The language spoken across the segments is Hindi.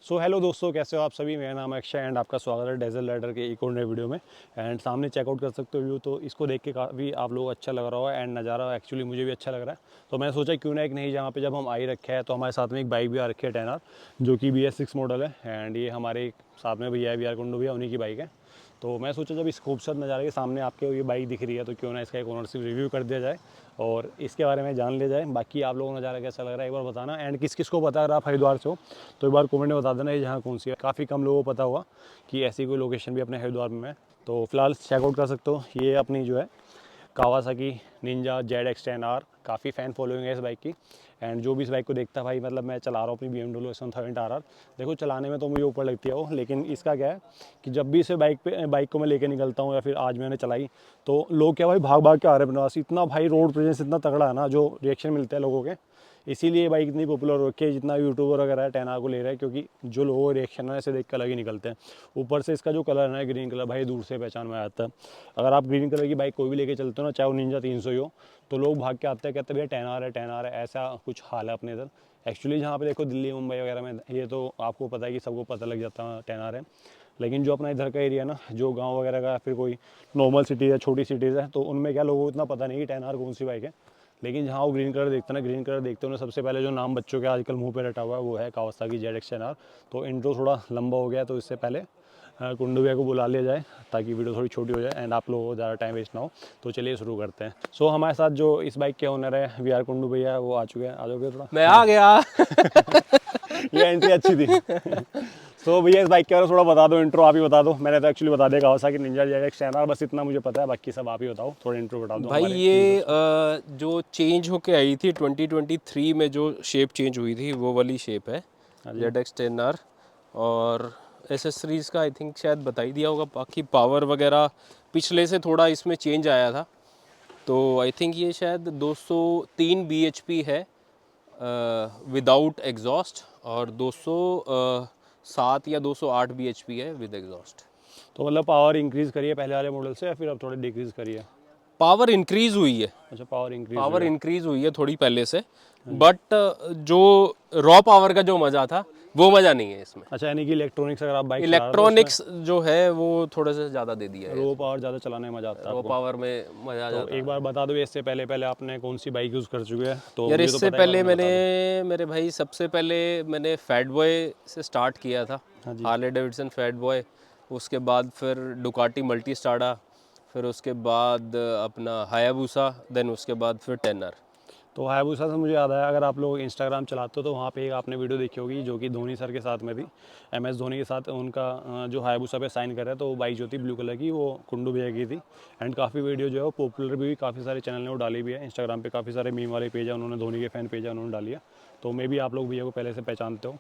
सो हेलो दोस्तों, कैसे हो आप सभी। मेरा नाम है अक्षय एंड आपका स्वागत है डेजर्ट राइडर के एक और नए वीडियो में। एंड सामने चेकआउट कर सकते हो व्यू, तो इसको देख के काफ़ी आप लोग अच्छा लग रहा होगा एंड नज़ारा एक्चुअली मुझे भी अच्छा लग रहा है। तो मैंने सोचा क्यों ना एक नई जगह पे जब हम आ ही रखे हैं तो हमारे साथ में एक बाइक भी आ रखी है 10R, जो कि BS6 मॉडल है। एंड ये हमारे साथ में भैया है VR कुंडू भैया, उन्हीं की बाइक है। तो मैं सोचा जब इस खूबसूरत नज़ारे के सामने आपके ये बाइक दिख रही है तो क्यों ना इसका एक ओनरशिप रिव्यू कर दिया जाए और इसके बारे में जान लिया जाए। बाकी आप लोगों को नज़ारा कैसा लग रहा है एक बार बताना। एंड किस किस को पता, अगर आप हरिद्वार से हो तो एक बार कमेंट में बता देना ये जहाँ कौन सी है। काफ़ी कम लोगों को पता होगा कि ऐसी कोई लोकेशन भी अपने हरिद्वार में है। तो फिलहाल चेकआउट कर सकते हो, ये अपनी जो है कावासाकी निंजा ZX 10R। काफ़ी फ़ैन फॉलोइंग है इस बाइक की। एंड जो भी इस बाइक को देखता है भाई, मतलब मैं चला रहा हूँ अपनी BMW S1000 RR। देखो चलाने में तो मुझे ऊपर लगती है वो, लेकिन इसका क्या है कि जब भी इसे बाइक को मैं लेके निकलता हूँ या फिर आज मैंने चलाई तो लोग क्या भाई भाग भाग के आ रहे हैं अपने पास। इतना भाई रोड प्रेजेंस इतना तगड़ा है ना, जो रिएक्शन मिलते हैं लोगों के, इसीलिए ये बाइक इतनी पॉपुलर हो रखी है। जितना यूट्यूबर वगैरह है 10R को ले रहा है, क्योंकि जो लोगों के रिएक्शन है इसे देख कर अलग ही निकलते हैं। ऊपर से इसका जो कलर है ग्रीन कलर, भाई दूर से पहचान में आता है। अगर आप ग्रीन कलर की बाइक कोई भी लेके चलते हो ना, चाहे वो निंजा 300 ही हो, तो लोग भाग के आते हैं, कहते हैं भैया 10R है 10R है। ऐसा कुछ हाल है अपने इधर। एक्चुअली जहाँ पे देखो दिल्ली मुंबई वगैरह में ये तो आपको पता है कि सबको पता लग जाता है 10R है। लेकिन जो अपना इधर का एरिया ना, जो गांव वगैरह का फिर कोई नॉर्मल सिटीज़ है, छोटी सिटीज़ है, तो उनमें क्या लोगों को इतना पता नहीं कि 10R कौन सी बाइक है। लेकिन जहाँ वो ग्रीन कलर देखते हैं ना, ग्रीन कलर देखते हैं, सबसे पहले जो नाम बच्चों के आजकल मुंह पे रटा हुआ है वो है कावासाकी ZX 10R। तो इंट्रो थोड़ा लंबा हो गया, तो इससे पहले कुंडू भैया को बुला लिया जाए ताकि वीडियो थोड़ी छोटी हो जाए एंड आप लोगों को ज़्यादा टाइम वेस्ट ना हो। तो चलिए शुरू करते हैं। सो हमारे साथ जो इस बाइक के ओनर है VR कुंडू भैया, वो आ चुके हैं। आ जाओगे थोड़ा, मैं आ गया। ये एंट्री अच्छी थी। सो भैया इस बाइक के बारे में थोड़ा बता दो, इंट्रो आप ही बता दो। मैंने तो एक्चुअली बता दिया कावासाकी निंजा ZX 10R, बस इतना मुझे पता है, बाकी सब आप ही बताओ। थोड़ा इंट्रो बता दो भाई हमारे ये व्यूअर्स को। जो चेंज होके आई थी 2023 में, जो शेप चेंज हुई थी वो वाली शेप है हाँ जी। ZX 10R। और एसेसरीज़ का आई थिंक शायद बता ही दिया होगा। बाकी पावर वगैरह पिछले से थोड़ा इसमें चेंज आया था। तो आई थिंक ये शायद 203 bhp है विदाउट एग्जॉस्ट, और 207 या 208 bhp है विद एग्जॉस्ट। तो मतलब पावर इंक्रीज़ करिए पहले वाले मॉडल से या फिर अब थोड़ी डिक्रीज़ करिए? पावर इंक्रीज़ हुई है। अच्छा, पावर इंक्रीज़ हुई पावर है। इंक्रीज हुई है थोड़ी पहले से, बट जो रॉ पावर का जो मज़ा था वो मज़ा नहीं है इसमें। अच्छा, यानी कि इलेक्ट्रॉनिक्स अगर आप बाइक चला रहे हो तो उसमें इलेक्ट्रॉनिक्स जो है वो थोड़े से ज़्यादा दे दिया है रो इसमें। पावर ज़्यादा चलाने में मज़ा आता है रॉ आपको। पावर में मज़ा आ तो जाता एक है। बार बता दो इससे पहले पहले आपने कौन सी बाइक यूज़ कर चुके हैं, तो यार मुझे तो इससे पता है, एक बार पहले उन्हें मैंने, बता दो। मेरे भाई सबसे पहले मैंने फैट बॉय से स्टार्ट किया था, हाँ जी। Harley Davidson fat boy. उसके बाद फिर डुकाटी मल्टी स्टाडा, फिर उसके बाद अपना हायाबूसा, देन उसके बाद फिर 10R। तो हायाबुसा से मुझे याद आया, अगर आप लोग इंस्टाग्राम चलाते हो तो वहाँ पे एक आपने वीडियो देखी होगी जो कि धोनी सर के साथ में थी। MS धोनी के साथ उनका जो हायाबुसा पे साइन कर रहा है, तो वो बाइक जो थी ब्लू कलर की, वो कुंडू भैया की थी। एंड काफ़ी वीडियो जो है वो पॉपुलर भी हुई, काफ़ी सारे चैनल ने वो डाली भी है। इंस्टाग्राम पे काफ़ी सारे मीम वाले पेज है, उन्होंने धोनी के फ़ैन पेज है, उन्होंने डाली है। तो मे भी आप लोग भैया को पहले से पहचानते हो।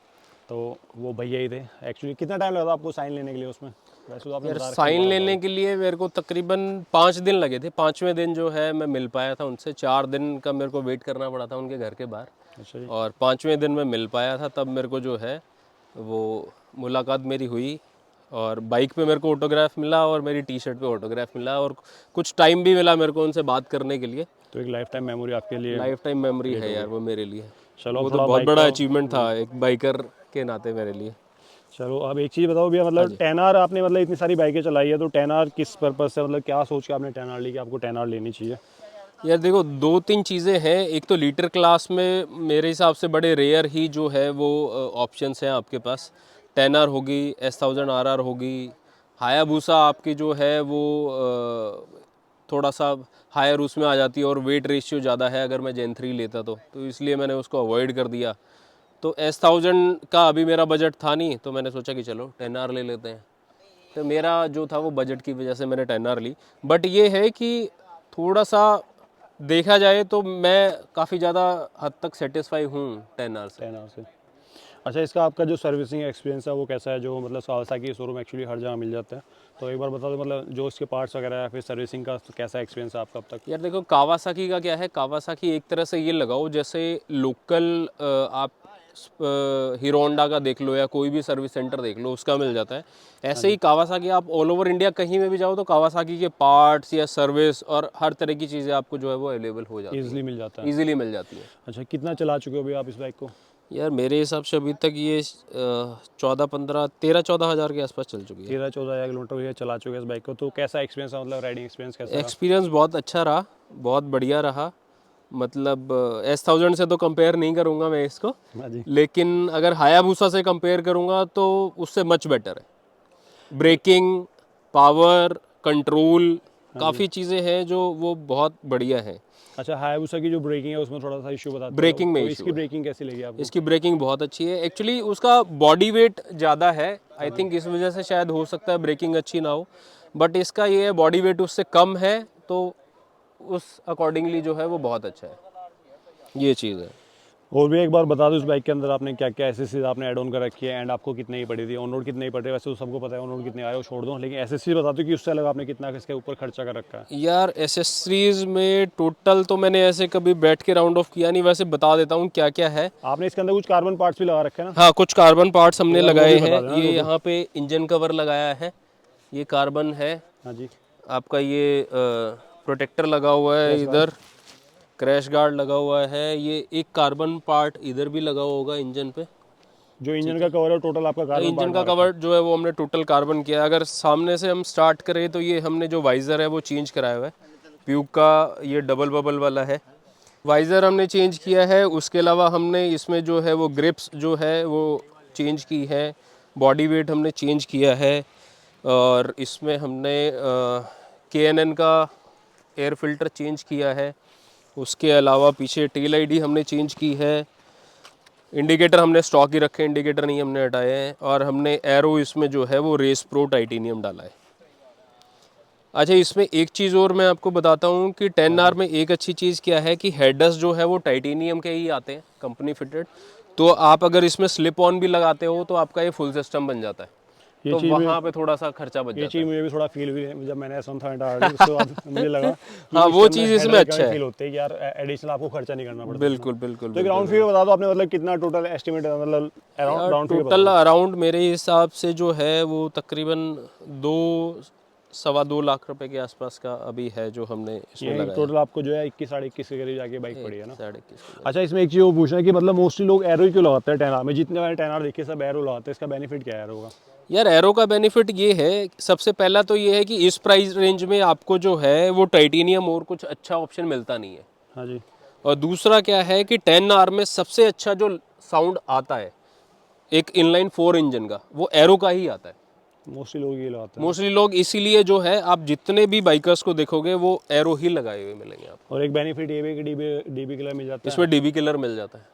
तो वो भैया ही थे एक्चुअली। कितना टाइम लगा था आपको साइन लेने के लिए उसमें? वैसे तो आपने यार बता रखा है, एक साइन बार बता लेने दो। के लिए मेरे को तकरीबन 5 दिन लगे थे। 5वें दिन जो है मैं मिल पाया था उनसे। 4 दिन का मेरे को वेट करना पड़ा था उनके घर के बाहर, अच्छा जी। और 5वें दिन में मिल पाया था। तब मेरे को जो है वो मुलाकात मेरी हुई, और बाइक पे मेरे को ऑटोग्राफ मिला और मेरी टी शर्ट पे ऑटोग्राफ मिला, और कुछ टाइम भी मिला मेरे को उनसे बात करने के लिए। तो एक लाइफ टाइम मेमोरी आपके लिए लाइफ टाइम मेमोरी क्रिएट है होगी। यार वो मेरे लिए। चलो वो अब तो थोड़ा बहुत बाइक बड़ा का। अचीवमेंट था एक बाइकर के नाते मेरे लिए। चलो अब एक चीज़ बताओ भैया, हाँ मतलब जी। 10R आपने मतलब इतनी सारी बाइकें चलाई है, तो 10R किस पर्पज़ से, मतलब क्या सोच के आपने 10R ली कि आपको 10R लेनी चाहिए? यार देखो, 2-3 चीज़ें हैं। एक तो लीटर क्लास में मेरे हिसाब से बड़े रेयर ही जो है वो ऑप्शंस हैं आपके पास। 10R होगी, S1000 RR होगी, हायाबूसा आपकी जो है वो थोड़ा सा हायर उसमें आ जाती है, और वेट रेशियो ज़्यादा है अगर मैं जेन 3 लेता तो इसलिए मैंने उसको अवॉइड कर दिया। तो S1000 का अभी मेरा बजट था नहीं, तो मैंने सोचा कि चलो 10R ले लेते हैं। तो मेरा जो था वो बजट की वजह से मैंने 10R ली। बट ये है कि थोड़ा सा देखा जाए तो मैं काफ़ी ज़्यादा हद तक सेटिस्फाई हूँ 10R से। 10R से। अच्छा, इसका आपका जो सर्विसिंग एक्सपीरियंस है वो कैसा है? जो मतलब कावासाकी शोरूम एक्चुअली हर जगह मिल जाता है, तो एक बार बता दो, मतलब जो इसके पार्ट्स वगैरह है, फिर सर्विसिंग का कैसा एक्सपीरियंस है आपका अब तक? यार देखो, कावासाकी का क्या है, कावासाकी एक तरह से ये लगाओ जैसे लोकल आप हीरो होंडा का देख लो या कोई भी सर्विस सेंटर देख लो, उसका मिल जाता है। हाँ ऐसे ही जी। कावासाकी आप ऑल ओवर इंडिया कहीं में भी जाओ तो कावासाकी के पार्ट्स या सर्विस और हर तरह की चीज़ें आपको जो है वो अवेलेबल हो जाती हैं, ईजिली मिल जाता है। ईजिली मिल जाती हैं। अच्छा, कितना चला चुके हो भैया आप इस बाइक को? यार मेरे हिसाब से अभी तक ये 14 हज़ार के आसपास चल चुकी है। 13-14 हज़ार किलोमीटर ये चला चुके हैं इस बाइक को। तो कैसा एक्सपीरियंस है, मतलब राइडिंग एक्सपीरियंस कैसा रहा? एक्सपीरियंस बहुत अच्छा रहा, बहुत बढ़िया रहा। मतलब S1000 से तो कंपेयर नहीं करूँगा मैं इसको, हाँ जी। लेकिन अगर हायाबुसा से कंपेयर करूँगा तो उससे मच बेटर है। ब्रेकिंग, पावर, कंट्रोल, काफ़ी चीज़ें हैं जो वो बहुत बढ़िया हैं। अच्छा, हायाबुसा की जो ब्रेकिंग है उसमें थोड़ा सा इशू बताते हैं ब्रेकिंग लोग। में तो इशू इसकी है। ब्रेकिंग कैसी लगी आपको? इसकी ब्रेकिंग बहुत अच्छी है। एक्चुअली उसका बॉडी वेट ज़्यादा है, आई थिंक इस वजह से शायद हो सकता है ब्रेकिंग अच्छी ना हो, बट इसका ये है बॉडी वेट उससे कम है, तो उस अकॉर्डिंगली जो है वो बहुत अच्छा है, ये चीज़ है। और भी एक बार बता दो इस बाइक के अंदर आपने क्या क्या एसएससीज आपने ऐड ऑन कर रखी है एंड आपको कितने की पड़ी थी? ऑन रोड कितने की पड़ रही है? वैसे तो सबको पता है ऑन रोड कितने आए, वो छोड़ दो, लेकिन एसएससी बता दो कि उससे अलग आपने कितना इसके ऊपर खर्चा कर रखा है। यार एसेसरीज में टोटल तो मैंने ऐसे कभी बैठ के राउंड ऑफ किया नहीं, वैसे बता देता हूँ क्या क्या है। आपने इसके अंदर कुछ कार्बन पार्ट्स भी लगा रखे हैं ना? हाँ, कुछ कार्बन पार्ट्स हमने एक बार वो लगाए भी बता हैं। देना ये दो। यहाँ पे इंजन कवर लगाया है, ये कार्बन है। हाँ जी। आपका ये प्रोटेक्टर लगा हुआ है इधर, क्रैश गार्ड लगा हुआ है। ये एक कार्बन पार्ट इधर भी लगा होगा इंजन पे। जो इंजन का कवर है टोटल आपका कार्बन इंजन पार्ट का लगा रखा कवर जो है वो हमने टोटल कार्बन किया है। अगर सामने से हम स्टार्ट करें तो ये हमने जो वाइज़र है वो चेंज कराया हुआ है, प्यूक का ये डबल बबल वाला है। वाइज़र हमने चेंज किया है, उसके अलावा हमने इसमें जो है वो ग्रिप्स जो है वो चेंज की है, बॉडी वेट हमने चेंज किया है, और इसमें हमने KNN का एयर फिल्टर चेंज किया है। उसके अलावा पीछे टेल आईडी हमने चेंज की है। इंडिकेटर हमने स्टॉक ही रखे, इंडिकेटर नहीं हमने हटाए हैं। और हमने एरो इसमें जो है वो रेस प्रो टाइटेनियम डाला है। अच्छा, इसमें एक चीज़ और मैं आपको बताता हूँ कि 10R में एक अच्छी चीज़ क्या है कि हेडर्स जो है वो टाइटेनियम के ही आते हैं, कंपनी फिटेड। तो आप अगर इसमें स्लिप ऑन भी लगाते हो तो आपका ये फुल सिस्टम बन जाता है, ये तो चीज़ वहाँ पे थोड़ा सा खर्चा बच ये जाता चीज़ है। मुझे भी थोड़ा फील हुई है जब मैंने S1000 उसके बाद मुझे लगा कि हाँ, इसके वो अंदर चीज़ हेडर इसमें अच्छा फील है। होते हैं कि यार एडिशनल आपको खर्चा नहीं करना पड़ता। बिल्कुल बिल्कुल तो एक बिल्कुल। राउंड फिगर बता दो आपने, मतलब कितना टोटल एस्टिमेट है, मतलब अराउंड राउंड फिगर बता टोटल दो। अराउंड मेरे हिसाब से जो है वो तकरीबन 2 सवा 2 लाख रुपए के आसपास का अभी है जो हमने इसमें ये लगाया। टोटल आपको जो है 21-21.5 के करीब जाके बाइक पड़ी है ना? 21.5 अच्छा, इसमें एक चीज़ वो पूछना है कि मतलब मोस्टली लोग एरो ही क्यों लगाते हैं 10R में? जितने मैंने 10R देखे सब एरो लगाते हैं, इसका बेनिफिट क्या है एरो का? यार एरो का बेनिफिट ये है, सबसे पहला तो ये है कि इस प्राइस रेंज में आपको जो है वो टाइटेनियम और कुछ अच्छा ऑप्शन मिलता नहीं है। हाँ जी। और दूसरा क्या है कि 10R में सबसे अच्छा जो साउंड आता है एक इनलाइन 4 इंजन का, वो एरो का ही आता है। मोस्टली लोग ये लगाते हैं। मोस्टली लोग इसीलिए जो है, आप जितने भी बाइकर्स को देखोगे वो एरो ही लगाए हुए मिलेंगे आपको। और एक बेनिफिट ये भी है कि डीबी कलर मिल जाता है। इसमें डीबी किलर मिल जाता है।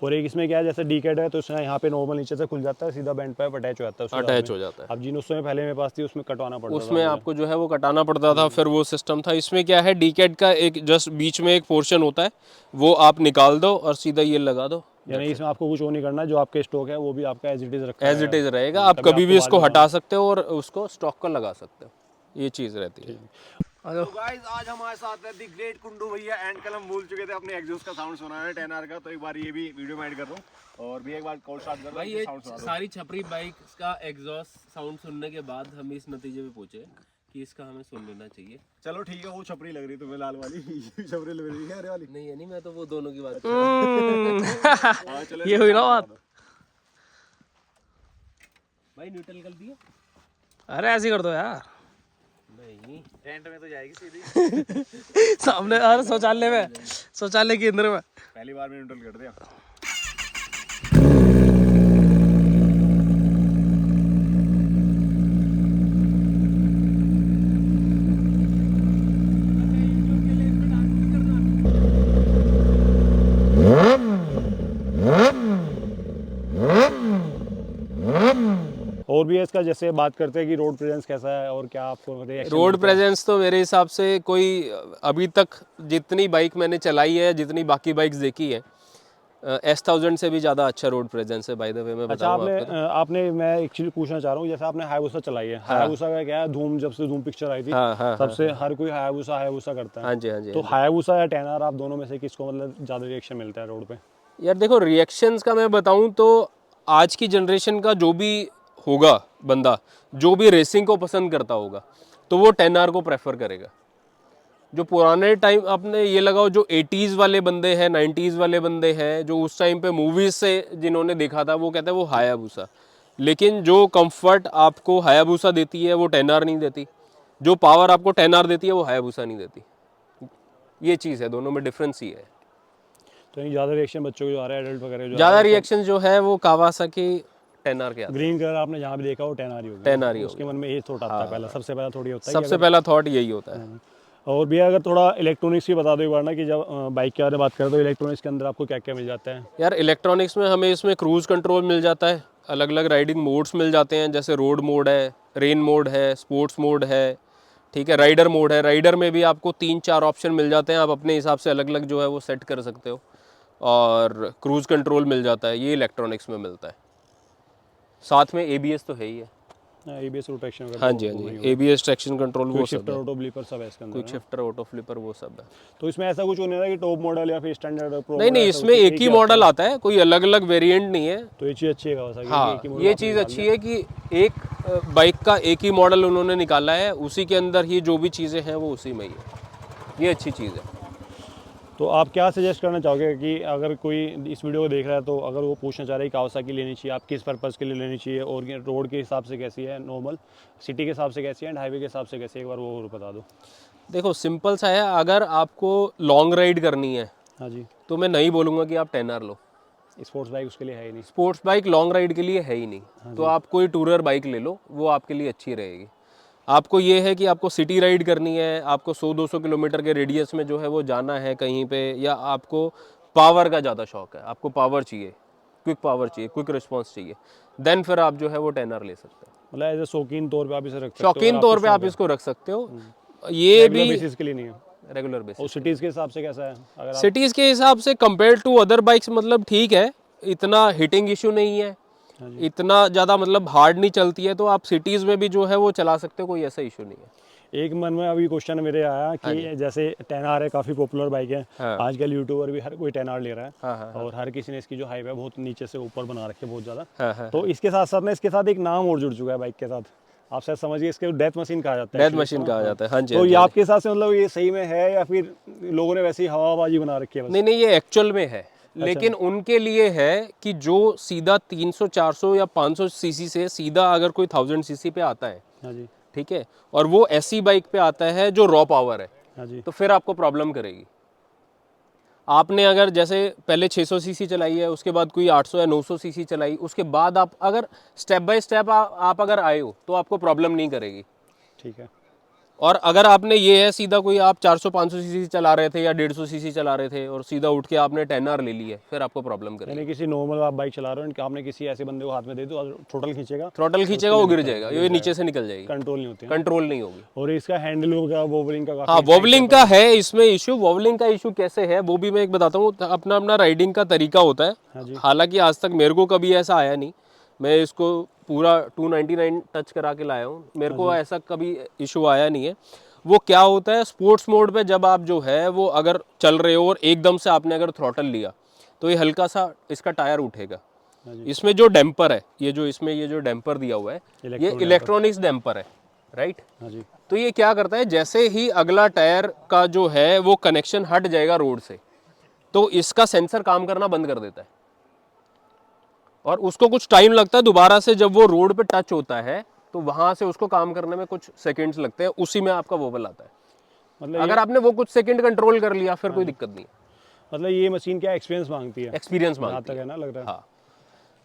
और एक इसमें क्या है, जैसे डी कैट है तो इसमें यहाँ पे नॉर्मल नीचे से खुल जाता है, सीधा बैंड पे अटैच हो जाता है उसके साथ अटैच में। हो जाता है। अब जिन उसमें पहले मेरे पास थी उसमें कटवाना पड़ता था उसमें मुझे। आपको जो है वो कटाना पड़ता था, फिर वो सिस्टम था। इसमें क्या है, डीकेट का एक जस्ट बीच में एक पोर्शन होता है, वो आप निकाल दो और सीधा ये लगा दो, यानी इसमें आपको कुछ वो नहीं करना है, जो आपके स्टॉक है वो भी आपका एज इट इज रखा एज इट है। इज रहेगा। आप कभी कभी आपको भी बाद इसको में हटा सकते हो और उसको स्टॉक का लगा सकते हो, ये चीज़ रहती है। तो गाइस आज हमारे साथ है दी ग्रेट कुंडू भैया एंड कल हम भूल चुके थे अपने एग्जॉस्ट का साउंड सुनाना है 10R का, तो एक बार ये भी वीडियो में ऐड कर रहा हूँ और भी एक बार कॉल स्टार्ट कर भाई रहा ये साउंड सुना दो। सारी छपरी बाइक का एग्जॉस्ट साउंड सुनने के बाद हम इस नतीजे पे पहुंचे कि इसका हमें सुन लेना चाहिए। चलो ठीक है, वो छपरी लग रही तुम्हें लाल वाली, ये भी छपरी लग रही है अरे वाली। नहीं है, नहीं, मैं तो वो दोनों की बात हाँ, चलो ये हुई ना बात। भाई न्यूट्रल कर दिया? अरे ऐसे ही कर दो यार, नहीं, टेंट में तो जाएगी सीधी। सामने अरे शौचालय के अंदर में। पहली बार में न्यूट्रल कर दिया। और भी है इसका, जैसे बात करते हैं कि रोड प्रेजेंस कैसा है और क्या आपको रिएक्शन? रोड प्रेजेंस तो मेरे हिसाब से कोई अभी तक जितनी बाइक मैंने चलाई है, जितनी बाकी बाइक्स देखी है, S1000 से भी ज़्यादा अच्छा रोड प्रेजेंस है। बाय द वे मैं अच्छा, बताऊँ आपने आपको आपने मैं एक चीज़ पूछना चाह रहा हूँ, जैसे आपने हायाबुसा चलाई है, हायाबुसा का क्या है, धूम जब से धूम पिक्चर आई थी तब से हर कोई हायाबुसा करता है। हाँ जी, हाँ जी। तो हायाबुसा या 10R आप दोनों में से किसको मतलब ज़्यादा रिएक्शन मिलता है रोड पे? यार देखो, रिएक्शंस का मैं बताऊं तो आज की जनरेशन का जो भी होगा बंदा, जो भी रेसिंग को पसंद करता होगा, तो वो 10R को प्रेफर करेगा। जो पुराने टाइम आपने ये लगाओ, जो 80s वाले बंदे हैं, 90s वाले बंदे हैं, जो उस टाइम पे मूवीज से जिन्होंने देखा था, वो कहते हैं वो हायाबुसा। लेकिन जो कंफर्ट आपको हायाबुसा देती है वो 10R नहीं देती, जो पावर आपको 10R देती है वो हायाबुसा नहीं देती। ये चीज़ है, दोनों में डिफरेंस ही है। तो नहीं ज़्यादा रिएक्शन बच्चों को जो आ रहा है, एडल्ट वगैरह जो ज़्यादा रिएक्शन जो है वो कावासाकी 10R के आते ग्रीन कलर आपने जहाँ भी देखा वो 10R ही होगा। 10R ही उसके मन में यही थोट आता है पहला, सबसे पहला थोड़ी होता हैं। है सबसे पहला थॉट यही होता है। और भैया अगर थोड़ा इलेक्ट्रॉनिक्स की बता दो एक बार ना, कि जब बाइक के बारे में बात करें तो इलेक्ट्रॉनिक्स के अंदर आपको क्या क्या मिल जाता है? यार इलेक्ट्रॉनिक्स में हमें इसमें क्रूज कंट्रोल मिल जाता है, अलग अलग राइडिंग मोड्स मिल जाते हैं, जैसे रोड मोड है, रेन मोड है, स्पोर्ट्स मोड है, ठीक है, राइडर मोड है। राइडर में भी आपको 3-4 ऑप्शन मिल जाते हैं, आप अपने हिसाब से अलग अलग जो है वो सेट कर सकते हो। और क्रूज कंट्रोल मिल जाता है, ये इलेक्ट्रॉनिक्स में मिलता है। साथ में ABS तो है ही है। ABS प्रोटेक्शन वगैरह? हाँ जी, हाँ जी, ABS ट्रैक्शन कंट्रोल वो सब शिफ्टर, है, ऑटो ब्लीपर सब है इसके अंदर? क्विक शिफ्टर, ऑटो फ्लिपर वो सब है। तो इसमें ऐसा कुछ नहीं है कि टॉप मॉडल या फिर स्टैंडर्ड प्रो? नहीं नहीं, इसमें एक ही मॉडल आता है, कोई अलग अलग वेरिएंट नहीं है। तो ये चीज़ अच्छी है Kawasaki की, हाँ, एक ही model ये आपने चीज़ निकाल अच्छी है कि एक बाइक का एक ही मॉडल उन्होंने निकाला है, उसी के अंदर ही जो भी चीज़ें हैं वो उसी में ही है। ये अच्छी चीज़ है। तो आप क्या सजेस्ट करना चाहोगे कि अगर कोई इस वीडियो को देख रहा है तो अगर वो पूछना चाह रहा है कि Kawasaki लेनी चाहिए, आप किस पर्पज़ के लिए लेनी चाहिए, और ये रोड के हिसाब से कैसी है, नॉर्मल सिटी के हिसाब से कैसी है, एंड हाईवे के हिसाब से कैसी है, एक बार वो और बता दो। देखो सिंपल सा है, अगर आपको लॉन्ग राइड करनी है हाँ जी। तो मैं नहीं बोलूँगा कि आप 10R लो। स्पोर्ट्स बाइक उसके लिए है ही नहीं। स्पोर्ट्स बाइक लॉन्ग राइड के लिए है ही नहीं, तो आप कोई टूरर बाइक ले लो, वो आपके लिए अच्छी रहेगी। आपको ये है कि आपको सिटी राइड करनी है, आपको 100-200 किलोमीटर के रेडियस में जो है वो जाना है कहीं पे, या आपको पावर का ज़्यादा शौक है, आपको पावर चाहिए, क्विक पावर चाहिए, क्विक रिस्पॉन्स चाहिए, देन फिर आप जो है वो 10R ले सकते हो। मतलब एज ए शौकीन तौर पे आप इसे रख सकते हो? शौकीन तौर पे आप इसको रख सकते हो। ये भी बेसिस के लिए नहीं है? Regular basis. और सिटीज़ के हिसाब से कैसा है अगर आप? सिटीज़ के हिसाब से कंपेयर टू अदर बाइक्स मतलब ठीक है, इतना हिटिंग इशू नहीं है, इतना ज़्यादा मतलब हार्ड नहीं चलती है, तो आप सिटीज़ में भी जो है वो चला सकते हो, कोई ऐसा इशू नहीं है। एक मन में अभी क्वेश्चन मेरे आया कि जैसे 10R है, काफ़ी पॉपुलर बाइक है, हाँ। आजकल यूट्यूबर भी हर कोई 10R ले रहा है, हाँ, हाँ, और हर किसी ने इसकी जो हाइप है बहुत नीचे से ऊपर बना रखी है, बहुत ज़्यादा। हाँ, हाँ। तो इसके साथ साथ ना इसके साथ एक नाम और जुड़ चुका है बाइक के साथ, आप शायद समझिए, इसके डेथ मशीन कहा जाता है। डेथ मशीन कहा जाता है, हाँ जी। तो हाँ ये जी। आपके हिसाब से मतलब ये सही में है या फिर लोगों ने वैसे ही हवाबाजी बना रखी है बस? नहीं नहीं, ये एक्चुअल में है, लेकिन उनके लिए है कि जो सीधा 300, 400 या 500 सीसी से सीधा अगर कोई 1000 सीसी पे आता है, हाँ जी। ठीक है, और वो ऐसी बाइक पे आता है जो रॉ पावर है, हाँ जी। तो फिर आपको प्रॉब्लम करेगी। आपने अगर जैसे पहले 600 सीसी चलाई है, उसके बाद कोई 800 या 900 सीसी चलाई, उसके बाद आप अगर स्टेप बाय स्टेप आप अगर आए हो तो आपको प्रॉब्लम नहीं करेगी। ठीक है। और अगर आपने ये है सीधा कोई आप 400-500 सीसी चला रहे थे या 150 सीसी चला रहे थे और सीधा उठ के आपने 10R ले ली है, फिर आपको प्रॉब्लम करेगी। यानी किसी नॉर्मल आप बाइक चला रहे हो, आपने किसी ऐसे बंदे को हाथ में दे दो, थ्रोटल खींचेगा, थ्रॉटल खींचेगा वो गिर जाएगा, ये नीचे से निकल जाएगी, कंट्रोल नहीं होती है। कंट्रोल नहीं होगी। और इसका हैंडल होगा वोबलिंग का हाँ, वॉबलिंग का है इसमें इशू। वॉबलिंग का इशू कैसे है वो भी मैं एक बताता हूँ। अपना अपना राइडिंग का तरीका होता हाँ जी। है, हालांकि आज तक मेरे को कभी ऐसा आया नहीं, मैं इसको पूरा 299 टच करा के लाया हूँ, मेरे को ऐसा कभी इशू आया नहीं है। वो क्या होता है, स्पोर्ट्स मोड पे जब आप जो है वो अगर चल रहे हो और एकदम से आपने अगर थ्रॉटल लिया तो ये हल्का सा इसका टायर उठेगा। इसमें जो डैम्पर है, ये जो इसमें ये जो डैम्पर दिया हुआ है, ये इलेक्ट्रॉनिक्स डैम्पर है, राइट। हाँ जी। तो ये क्या करता है, जैसे ही अगला टायर का जो है वो कनेक्शन हट जाएगा रोड से, तो इसका सेंसर काम करना बंद कर देता है, और उसको कुछ टाइम लगता है दोबारा से, जब वो रोड पे टच होता है तो वहां से उसको काम करने में कुछ सेकंड्स लगते हैं, उसी में आपका वोबल आता है। मतलब अगर आपने वो कुछ सेकंड कंट्रोल कर लिया फिर कोई दिक्कत नहीं है। मतलब ये मशीन क्या एक्सपीरियंस मांगती है? एक्सपीरियंस जहाँ मांगती तक है। है ना, लग रहा है हाँ,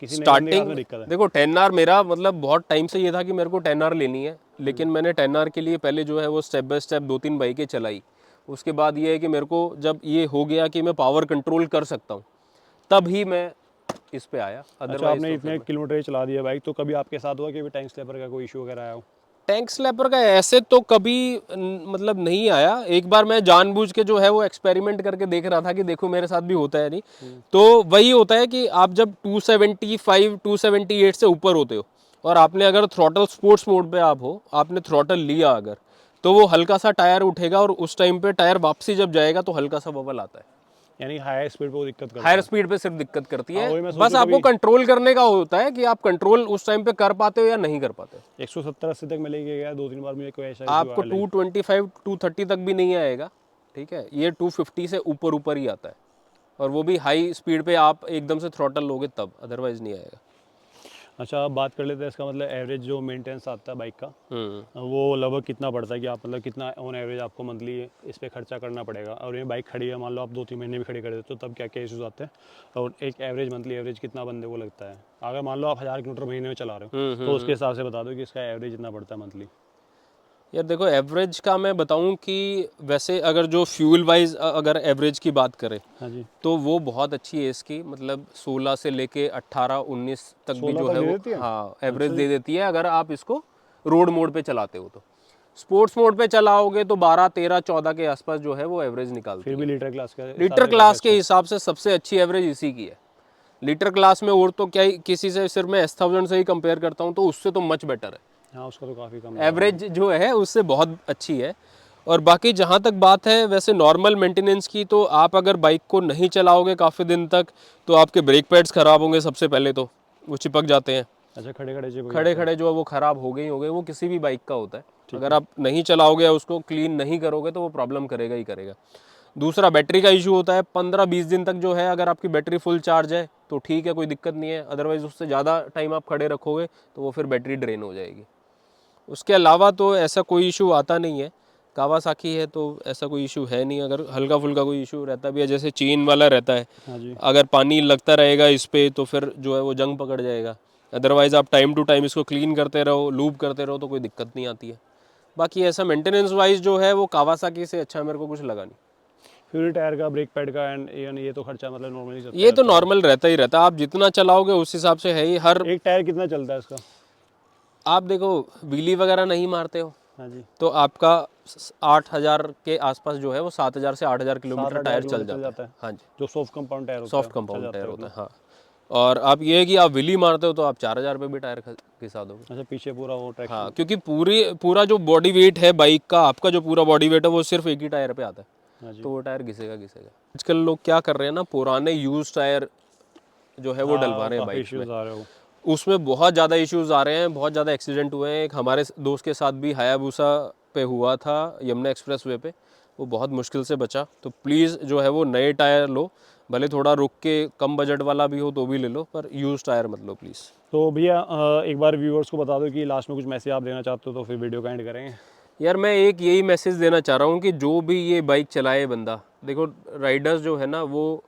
किसी नए बंदे के हाथ में दिक्कत है। देखो 10R मेरा मतलब बहुत टाइम से ये था कि मेरे को 10R लेनी है, लेकिन मैंने 10R के लिए पहले जो है वो स्टेप बाय स्टेप 2-3 बाइकें चलाई। उसके बाद ये है कि मेरे को जब ये हो गया कि मैं पावर कंट्रोल कर सकता हूँ, तब ही मैं इस पे आया। अच्छा, आपने इतने किलोमीटर चला दिया बाइक, तो कभी आपके साथ हुआ कि टैंक स्लैपर का कोई इशू वगैरह आया हो? टैंक स्लैपर का ऐसे तो कभी मतलब नहीं आया। एक बार मैं जानबूझ के जो है वो एक्सपेरिमेंट करके देख रहा था कि देखो मेरे साथ भी होता है नहीं। तो वही होता है कि आप जब 275 278 से ऊपर होते हो और आपने अगर थ्रॉटल स्पोर्ट्स मोड पे आप हो, आपने थ्रॉटल लिया अगर, तो वो हल्का सा टायर उठेगा और उस टाइम पे टायर वापसी जब जाएगा तो हल्का सा बबल आता है। यानी हाई स्पीड पे वो दिक्कत करता हायर स्पीड पे सिर्फ दिक्कत करती हाँ, है। वही मैं बस सोचूं आपको कंट्रोल करने का होता है कि आप कंट्रोल उस टाइम पे कर पाते हो या नहीं कर पाते हो। है 170-80 तक मिलेगी क्या? 2-3 बार मुझे कोई ऐसा आपको 225 230 तक भी नहीं आएगा, ठीक है, ये 250 से ऊपर ऊपर ही आता है, और वो भी हाई स्पीड पे आप एकदम से थ्रॉटल लोगे तब, अदरवाइज नहीं आएगा। अच्छा, अब बात कर लेते हैं इसका मतलब एवरेज जो मेंटेनेंस आता है बाइक का, हम्म। वो लगभग कितना पड़ता है कि आप मतलब कितना ऑन एवरेज आपको मंथली इस पे खर्चा करना पड़ेगा? और ये बाइक खड़ी है, मान लो आप 2-3 महीने भी खड़ी कर देते हो, तब क्या क्या इश्यूज आते हैं? और एक एवरेज मंथली एवरेज कितना बंदे को लगता है? अगर मान लो आप 1000 किलोमीटर महीने में चला रहे हो, तो उसके हिसाब से बता दो कि इसका एवरेज इतना पड़ता है मंथली। यार देखो, एवरेज का मैं बताऊं कि वैसे अगर जो फ्यूल वाइज अगर एवरेज की बात करें हाँ जी, तो वो बहुत अच्छी है इसकी, मतलब 16 से लेके 18-19 तक भी 16 जो तक है दे वो, देती है? हाँ, एवरेज दे देती है अगर आप इसको रोड मोड पे चलाते हो तो। स्पोर्ट्स मोड पे चलाओगे तो 12, 13, 14 के आसपास जो है वो एवरेज निकालती फिर भी है। लीटर क्लास का लीटर क्लास के हिसाब से सबसे अच्छी एवरेज इसी की है। लीटर क्लास में और तो क्या ही, किसी से सिर्फ मैं S1000 से ही कंपेयर करता हूँ तो उससे तो मच बेटर है। हाँ, उसका तो काफ़ी कम एवरेज जो है उससे बहुत अच्छी है। और बाकी जहाँ तक बात है वैसे नॉर्मल मेंटेनेंस की, तो आप अगर बाइक को नहीं चलाओगे काफ़ी दिन तक तो आपके ब्रेक पैड्स ख़राब होंगे सबसे पहले, तो वो चिपक जाते हैं। अच्छा, खड़े खड़े चिपक खड़े जाते हैं। खड़े जो है वो ख़राब हो गए ही हो गए, वो किसी भी बाइक का होता है। अगर आप नहीं चलाओगे या उसको क्लीन नहीं करोगे तो वो प्रॉब्लम करेगा ही करेगा। दूसरा बैटरी का इशू होता है, 15-20 दिन तक जो है अगर आपकी बैटरी फुल चार्ज है तो ठीक है, कोई दिक्कत नहीं है, अदरवाइज़ उससे ज़्यादा टाइम आप खड़े रखोगे तो वो फिर बैटरी ड्रेन हो जाएगी। उसके अलावा तो ऐसा कोई इशू आता नहीं है। कावासाकी है तो ऐसा कोई इशू है नहीं। अगर हल्का फुल्का कोई इशू रहता भी है, जैसे चेन वाला रहता है, हाँ जी, अगर पानी लगता रहेगा इस पे तो फिर जो है वो जंग पकड़ जाएगा। अदरवाइज़ आप टाइम टू टाइम इसको क्लीन करते रहो, लूप करते रहो तो कोई दिक्कत नहीं आती है। बाकी ऐसा मेंटेनेंस वाइज जो है वो कावासाकी से अच्छा मेरे को कुछ लगा नहीं। फ्यूल टायर का, ब्रेक पैड का एंड ये तो खर्चा मतलब नॉर्मली चलता ये तो रहता नॉर्मल रहता ही रहता है, आप जितना चलाओगे उस हिसाब से है ही। हर है। एक टायर कितना चलता है इसका? आप देखो, व्हीली वगैरह नहीं मारते हो हाँ जी, तो आपका 8,000 के आसपास जो है वो 7,000 से 8,000 किलोमीटर 7-8 टायर किलोमीटर चल जाता है। हाँ जी, जो सॉफ्ट कंपाउंड टायर होता सॉफ्ट है, चल कंपाउंड जाता टायर है होता उतना। है, हाँ। और आप ये है कि आप व्हीली मारते हो तो आप 4,000 पे भी टायर घिसा दोगे। अच्छा, पीछे पूरा वो ट्रैक्शन। हाँ, क्योंकि पूरा जो बॉडी वेट है बाइक का, आपका जो पूरा बॉडी वेट है वो सिर्फ एक ही टायर पे आता है, हाँ जी, तो वो टायर घिसेगा घिसेगा। आजकल लोग क्या कर रहे हैं ना, पुराने यूज टायर जो है वो डलवा रहे हैं काफ़ी बाइक्स में। इश्यूज आ रहे हो। उसमें बहुत ज़्यादा इश्यूज आ रहे हैं, बहुत ज़्यादा एक्सीडेंट हुए हैं। एक हमारे दोस्त के साथ भी हायाबुसा पे हुआ था, यमुना एक्सप्रेस वे पे, वो बहुत मुश्किल से बचा। तो प्लीज़ जो है वो नए टायर लो, भले थोड़ा रुक के कम बजट वाला भी हो तो भी ले लो, पर यूज़ टायर मत लो प्लीज़। तो भैया एक बार व्यूअर्स को बता दो कि लास्ट में कुछ मैसेज आप देना चाहते हो तो फिर वीडियो का एंड करेंगे। यार मैं एक यही मैसेज देना चाह रहा हूँ कि जो भी ये बाइक चलाए बंदा, देखो राइडर्स जो है ना वो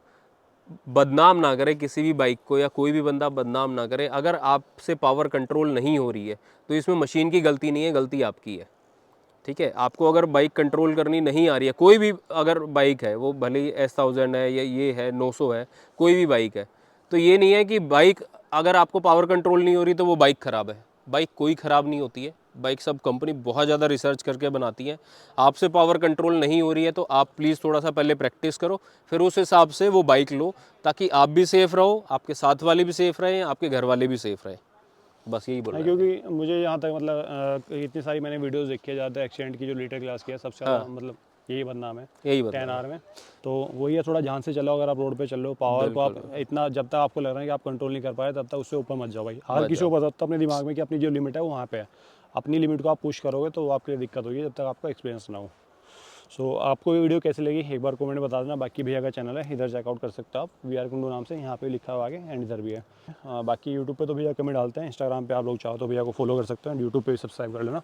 बदनाम ना करे किसी भी बाइक को, या कोई भी बंदा बदनाम ना करे। अगर आपसे पावर कंट्रोल नहीं हो रही है तो इसमें मशीन की गलती नहीं है, गलती आपकी है। ठीक है, आपको अगर बाइक कंट्रोल करनी नहीं आ रही है, कोई भी अगर बाइक है, वो भले ही S1000 है या ये है 900 है, कोई भी बाइक है, तो ये नहीं है कि बाइक अगर आपको पावर कंट्रोल नहीं हो रही तो वो बाइक ख़राब है। बाइक कोई ख़राब नहीं होती है, बाइक सब कंपनी बहुत ज़्यादा रिसर्च करके बनाती है। आपसे पावर कंट्रोल नहीं हो रही है तो आप प्लीज़ थोड़ा सा पहले प्रैक्टिस करो, फिर उस हिसाब से वो बाइक लो, ताकि आप भी सेफ़ रहो, आपके साथ वाले भी सेफ़ रहें, आपके घर वाले भी सेफ़ रहें। बस यही बोलना है। क्योंकि मुझे यहाँ तक मतलब इतनी सारी मैंने वीडियोस देखी है, ज़्यादा एक्सीडेंट की जो लीटर क्लास की है सबसे ज़्यादा मतलब यही बदनाम है यही 10 बताना। आर में। तो वही है, थोड़ा ध्यान से चलो। अगर आप रोड पे चल रहे हो, पावर को आप इतना जब तक आपको लग रहा है कि आप कंट्रोल नहीं कर पाए तब तक उससे ऊपर मत जाओ भाई। हर किसी को पता होता है अपने दिमाग में कि अपनी जो लिमिट है वो वहाँ पे है। अपनी लिमिट को आप पुश करोगे तो वो आपके लिए दिक्कत होगी जब तक आपका एक्सपीरियंस ना हो। सो आपको ये वीडियो कैसी लगी एक बार कमेंट में बता देना। बाकी भैया का चैनल है, इधर चेकआउट कर सकते हो आप, VR कुंडू नाम से, यहाँ पे लिखा हुआ आगे एंड इधर भी है। बाकी यूट्यूब पे तो भैया कमेंट डालते हैं, इंस्टाग्राम पे आप लोग चाहो तो भैया को फॉलो कर सकते हैं, यूट्यूब पे भी सब्सक्राइब कर लेना।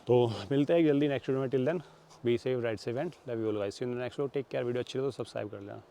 तो मिलते हैं जल्दी नेक्स्ट वीडियो में। Till then be safe, ride safe and love you all guys. See you in the next video. Take care. Video अच्छी हो तो सब्सक्राइब कर लेना।